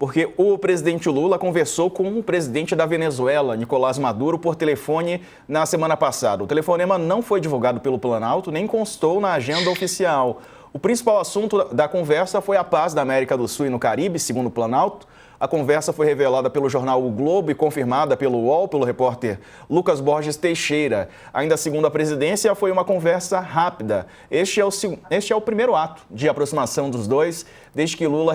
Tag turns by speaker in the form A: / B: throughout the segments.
A: porque o presidente Lula conversou com o presidente da Venezuela, Nicolás Maduro, por telefone na semana passada. O telefonema não foi divulgado pelo Planalto, nem constou na agenda oficial. O principal assunto da conversa foi a paz da América do Sul e no Caribe, segundo o Planalto. A conversa foi revelada pelo jornal O Globo e confirmada pelo UOL, pelo repórter Lucas Borges Teixeira. Ainda segundo a presidência, foi uma conversa rápida. Este é o primeiro ato de aproximação dos dois, desde que Lula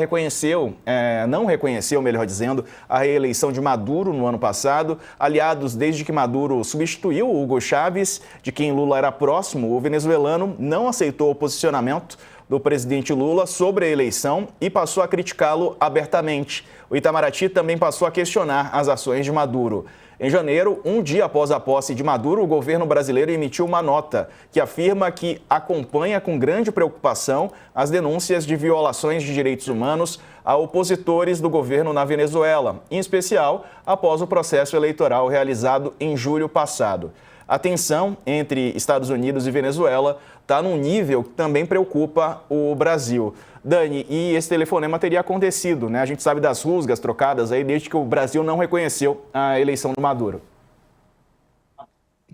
A: não reconheceu, melhor dizendo, a reeleição de Maduro no ano passado. Aliados, desde que Maduro substituiu Hugo Chávez, de quem Lula era próximo, o venezuelano não aceitou o posicionamento do presidente Lula sobre a eleição e passou a criticá-lo abertamente. O Itamaraty também passou a questionar as ações de Maduro. Em janeiro, um dia após a posse de Maduro, o governo brasileiro emitiu uma nota que afirma que acompanha com grande preocupação as denúncias de violações de direitos humanos a opositores do governo na Venezuela, em especial após o processo eleitoral realizado em julho passado. A tensão entre Estados Unidos e Venezuela está num nível que também preocupa o Brasil. Dani, e esse telefonema teria acontecido, né? A gente sabe das rusgas trocadas aí desde que o Brasil não reconheceu a eleição do Maduro.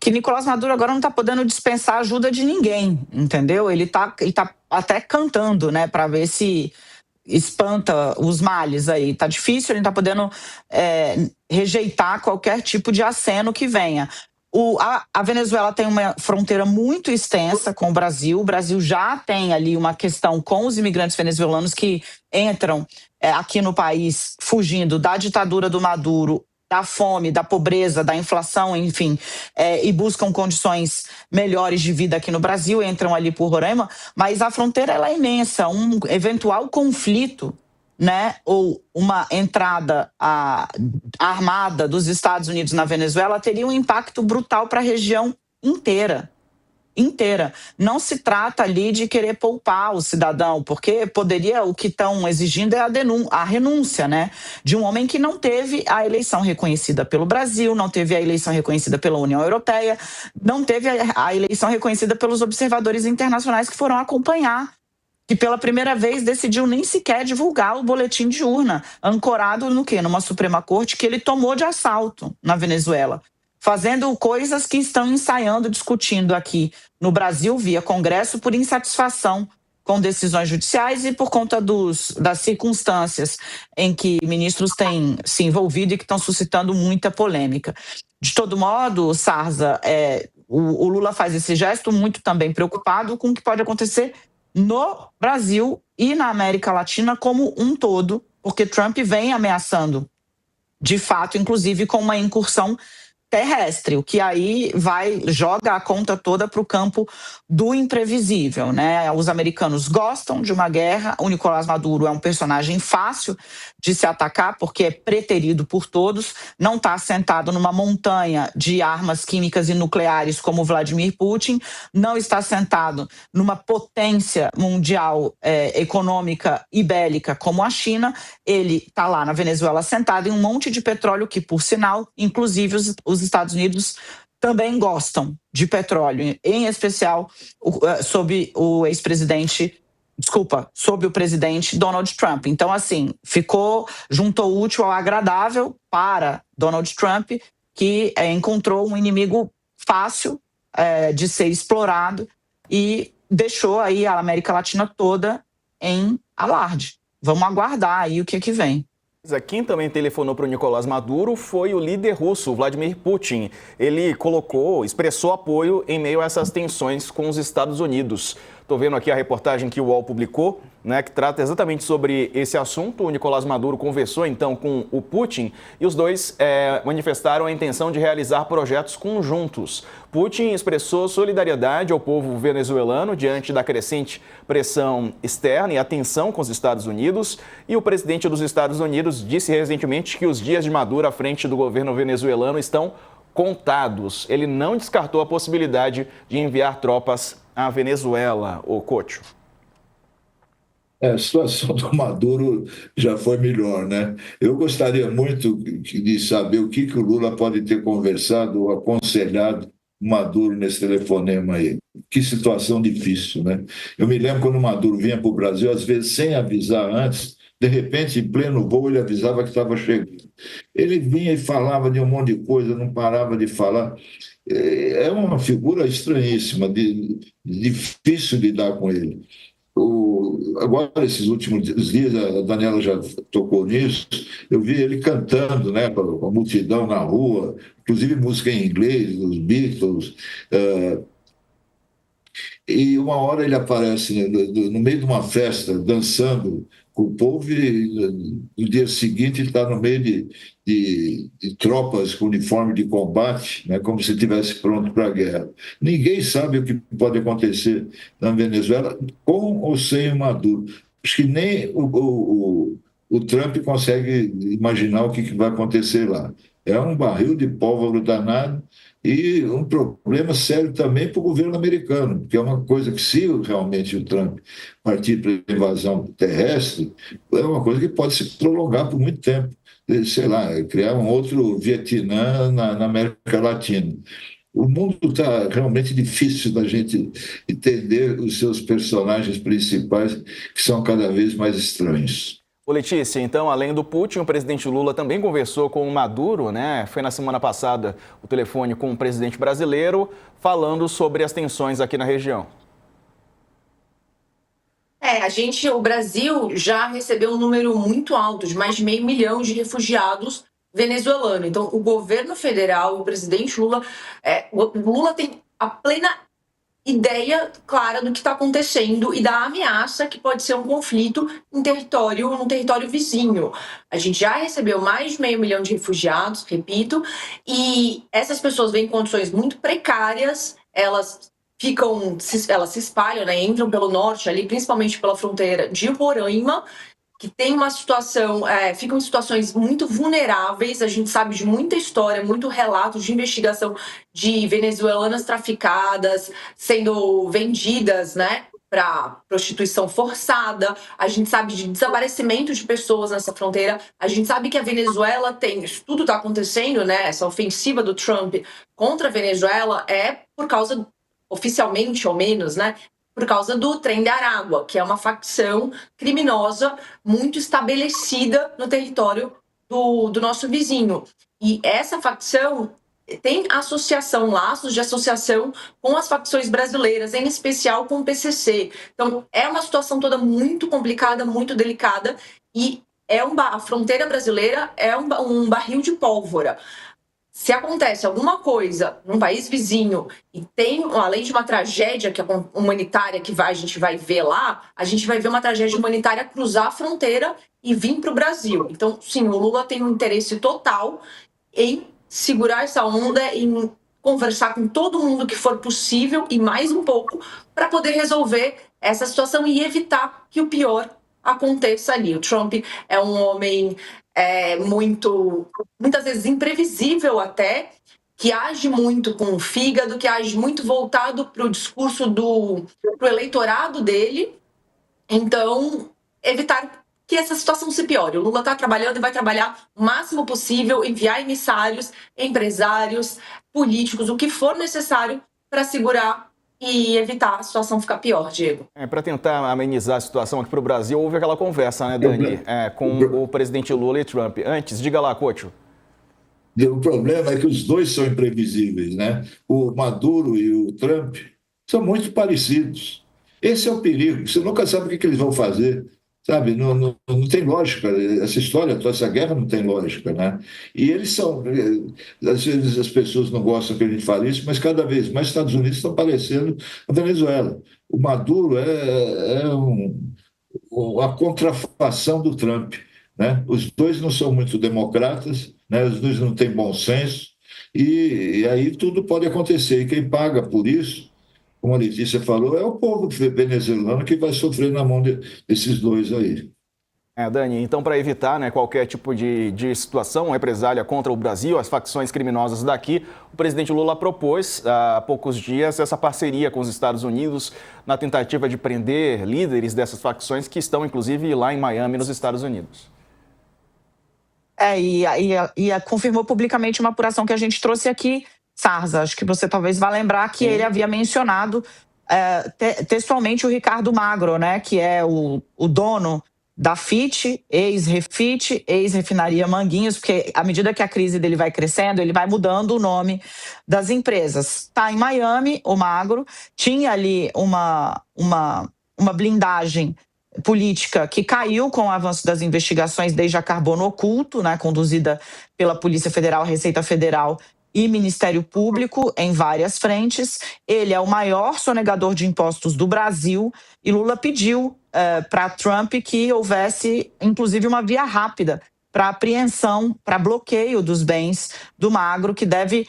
B: Que Nicolás Maduro agora não está podendo dispensar ajuda de ninguém, entendeu? Ele tá até cantando, né, para ver se espanta os males aí. Tá difícil, ele não tá podendo rejeitar qualquer tipo de aceno que venha. A Venezuela tem uma fronteira muito extensa com o Brasil já tem ali uma questão com os imigrantes venezuelanos que entram aqui no país fugindo da ditadura do Maduro, da fome, da pobreza, da inflação, enfim, e buscam condições melhores de vida aqui no Brasil, entram ali por Roraima, mas a fronteira ela é imensa, um eventual conflito, né, ou uma entrada armada dos Estados Unidos na Venezuela teria um impacto brutal para a região inteira. Não se trata ali de querer poupar o cidadão, porque o que estão exigindo é a renúncia, né, de um homem que não teve a eleição reconhecida pelo Brasil, não teve a eleição reconhecida pela União Europeia, não teve a eleição reconhecida pelos observadores internacionais que foram acompanhar, que pela primeira vez decidiu nem sequer divulgar o boletim de urna, ancorado no quê? Numa Suprema Corte que ele tomou de assalto na Venezuela, fazendo coisas que estão ensaiando, discutindo aqui no Brasil via Congresso por insatisfação com decisões judiciais e por conta das circunstâncias em que ministros têm se envolvido e que estão suscitando muita polêmica. De todo modo, Sarza, o Lula faz esse gesto muito também preocupado com o que pode acontecer no Brasil e na América Latina como um todo, porque Trump vem ameaçando, de fato, inclusive com uma incursão terrestre, o que aí joga a conta toda para o campo do imprevisível, né? Os americanos gostam de uma guerra, o Nicolás Maduro é um personagem fácil de se atacar, porque é preterido por todos, não está sentado numa montanha de armas químicas e nucleares como Vladimir Putin, não está sentado numa potência mundial econômica e bélica como a China, ele está lá na Venezuela sentado em um monte de petróleo que, por sinal, inclusive os Estados Unidos também gostam de petróleo, em especial sob o presidente Donald Trump. Então, assim, juntou o útil ao agradável para Donald Trump, que encontrou um inimigo fácil de ser explorado e deixou aí a América Latina toda em alarde. Vamos aguardar aí o que vem.
A: Quem também telefonou para o Nicolás Maduro foi o líder russo, Vladimir Putin. Ele expressou apoio em meio a essas tensões com os Estados Unidos. Estou vendo aqui a reportagem que o UOL publicou, né, que trata exatamente sobre esse assunto. O Nicolás Maduro conversou então com o Putin e os dois manifestaram a intenção de realizar projetos conjuntos. Putin expressou solidariedade ao povo venezuelano diante da crescente pressão externa e a tensão com os Estados Unidos. E o presidente dos Estados Unidos disse recentemente que os dias de Maduro à frente do governo venezuelano estão contados. Ele não descartou a possibilidade de enviar tropas à Venezuela, o Couto.
C: A situação do Maduro já foi melhor, né? Eu gostaria muito de saber o que o Lula pode ter conversado ou aconselhado o Maduro nesse telefonema aí. Que situação difícil, né? Eu me lembro quando o Maduro vinha para o Brasil, às vezes sem avisar antes, De repente, em pleno voo, ele avisava que estava chegando. Ele vinha e falava de um monte de coisa, não parava de falar. É uma figura estranhíssima, difícil lidar com ele. Agora, esses últimos dias, a Daniela já tocou nisso, eu vi ele cantando, né, com a multidão na rua, inclusive música em inglês, dos Beatles. E uma hora ele aparece no meio de uma festa, dançando com o povo, e no dia seguinte ele está no meio de tropas com uniforme de combate, né, como se estivesse pronto para a guerra. Ninguém sabe o que pode acontecer na Venezuela com ou sem o Maduro. Acho que nem o Trump consegue imaginar o que vai acontecer lá. É um barril de pólvora danado e um problema sério também para o governo americano, porque é uma coisa que, se realmente o Trump partir para a invasão terrestre, é uma coisa que pode se prolongar por muito tempo. Sei lá, criar um outro Vietnã na América Latina. O mundo está realmente difícil da gente entender os seus personagens principais, que são cada vez mais estranhos.
A: Ô Letícia, então, além do Putin, o presidente Lula também conversou com o Maduro, né? Foi na semana passada o telefone com o presidente brasileiro, falando sobre as tensões aqui na região.
D: O Brasil já recebeu um número muito alto, de mais de 500 mil de refugiados venezuelanos. Então, o governo federal, o presidente Lula tem a plena ideia clara do que está acontecendo e da ameaça que pode ser um conflito no território vizinho. A gente já recebeu mais de 500 mil de refugiados, repito, e essas pessoas vêm em condições muito precárias, elas se espalham, né, entram pelo norte ali, principalmente pela fronteira de Roraima, que tem uma situação, ficam em situações muito vulneráveis. A gente sabe de muita história, muito relato de investigação de venezuelanas traficadas, sendo vendidas, né, para prostituição forçada. A gente sabe de desaparecimento de pessoas nessa fronteira. A gente sabe que a Venezuela isso tudo está acontecendo, né, essa ofensiva do Trump contra a Venezuela é por causa, oficialmente ao menos, né, por causa do Tren de Aragua, que é uma facção criminosa muito estabelecida no território do nosso vizinho. E essa facção tem laços de associação com as facções brasileiras, em especial com o PCC. Então, é uma situação toda muito complicada, muito delicada, e a fronteira brasileira é um barril de pólvora. Se acontece alguma coisa num país vizinho e tem, além de uma tragédia humanitária que a gente vai ver lá, a gente vai ver uma tragédia humanitária cruzar a fronteira e vir para o Brasil. Então, sim, o Lula tem um interesse total em segurar essa onda, em conversar com todo mundo que for possível e mais um pouco para poder resolver essa situação e evitar que o pior aconteça ali. O Trump é um homem muitas vezes imprevisível até, que age muito com o fígado, que age muito voltado para o discurso pro eleitorado dele. Então, evitar que essa situação se piore. O Lula está trabalhando e vai trabalhar o máximo possível, enviar emissários, empresários, políticos, o que for necessário para segurar e evitar a situação ficar pior, Diego.
A: Para tentar amenizar a situação aqui para o Brasil, houve aquela conversa, né, Dani, com o presidente Lula e Trump. Antes, diga lá, Couto.
C: O problema é que os dois são imprevisíveis, né? O Maduro e o Trump são muito parecidos. Esse é o perigo. Você nunca sabe o que eles vão fazer, sabe? Não tem lógica. Essa história, essa guerra não tem lógica, né? E eles são... Às vezes as pessoas não gostam que a gente fale isso, mas cada vez mais os Estados Unidos estão parecendo a Venezuela. O Maduro é a contrafação do Trump, né? Os dois não são muito democratas, né? Os dois não têm bom senso, e aí tudo pode acontecer. E quem paga por isso, como a Letícia falou, é o povo venezuelano que vai sofrer na mão desses dois aí.
A: Dani, então, para evitar, né, qualquer tipo de situação, represália contra o Brasil, as facções criminosas daqui, o presidente Lula propôs há poucos dias essa parceria com os Estados Unidos na tentativa de prender líderes dessas facções que estão, inclusive, lá em Miami, nos Estados Unidos.
B: E confirmou publicamente uma apuração que a gente trouxe aqui, Sarza. Acho que você talvez vá lembrar que ele havia mencionado textualmente o Ricardo Magro, né, que é o dono da FIT, ex-Refit, ex-refinaria Manguinhos, porque à medida que a crise dele vai crescendo, ele vai mudando o nome das empresas. Está em Miami, o Magro, tinha ali uma blindagem política que caiu com o avanço das investigações desde a Carbono Oculto, né, conduzida pela Polícia Federal, Receita Federal e Ministério Público em várias frentes. Ele é o maior sonegador de impostos do Brasil e Lula pediu para Trump que houvesse, inclusive, uma via rápida para apreensão, para bloqueio dos bens do Magro, que deve,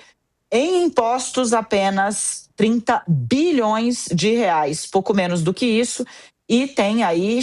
B: em impostos, apenas 30 bilhões de reais, pouco menos do que isso. E tem aí,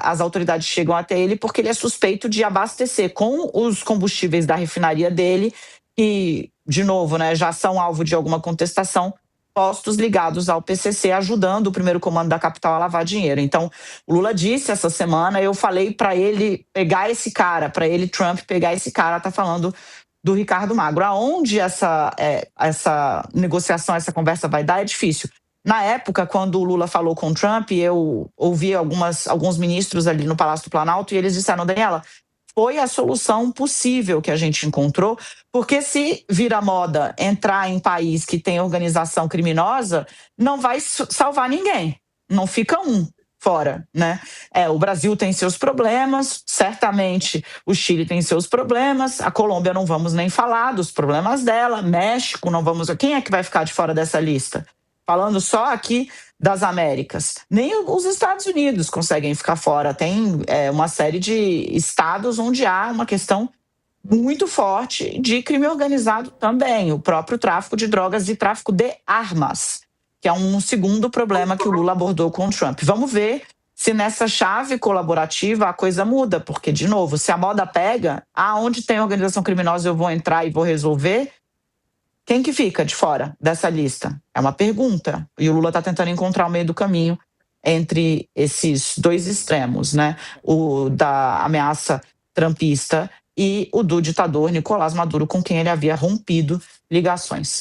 B: as autoridades chegam até ele porque ele é suspeito de abastecer com os combustíveis da refinaria dele, que, de novo, né, já são alvo de alguma contestação, postos ligados ao PCC, ajudando o primeiro comando da capital a lavar dinheiro. Então, o Lula disse essa semana, eu falei para ele pegar esse cara, para ele, Trump, pegar esse cara, tá falando do Ricardo Magro. Aonde essa negociação, essa conversa vai dar é difícil. Na época, quando o Lula falou com o Trump, eu ouvi alguns ministros ali no Palácio do Planalto e eles disseram, Daniela, foi a solução possível que a gente encontrou, porque se vira moda entrar em país que tem organização criminosa, não vai salvar ninguém, não fica um fora, né? O Brasil tem seus problemas, certamente o Chile tem seus problemas, a Colômbia não vamos nem falar dos problemas dela, México não vamos... Quem é que vai ficar de fora dessa lista? Falando só aqui das Américas. Nem os Estados Unidos conseguem ficar fora. Tem uma série de estados onde há uma questão muito forte de crime organizado também. O próprio tráfico de drogas e tráfico de armas, que é um segundo problema que o Lula abordou com o Trump. Vamos ver se nessa chave colaborativa a coisa muda, porque, de novo, se a moda pega, aonde tem organização criminosa eu vou entrar e vou resolver, quem que fica de fora dessa lista? É uma pergunta. E o Lula está tentando encontrar o meio do caminho entre esses dois extremos, né? O da ameaça trumpista e o do ditador Nicolás Maduro, com quem ele havia rompido ligações.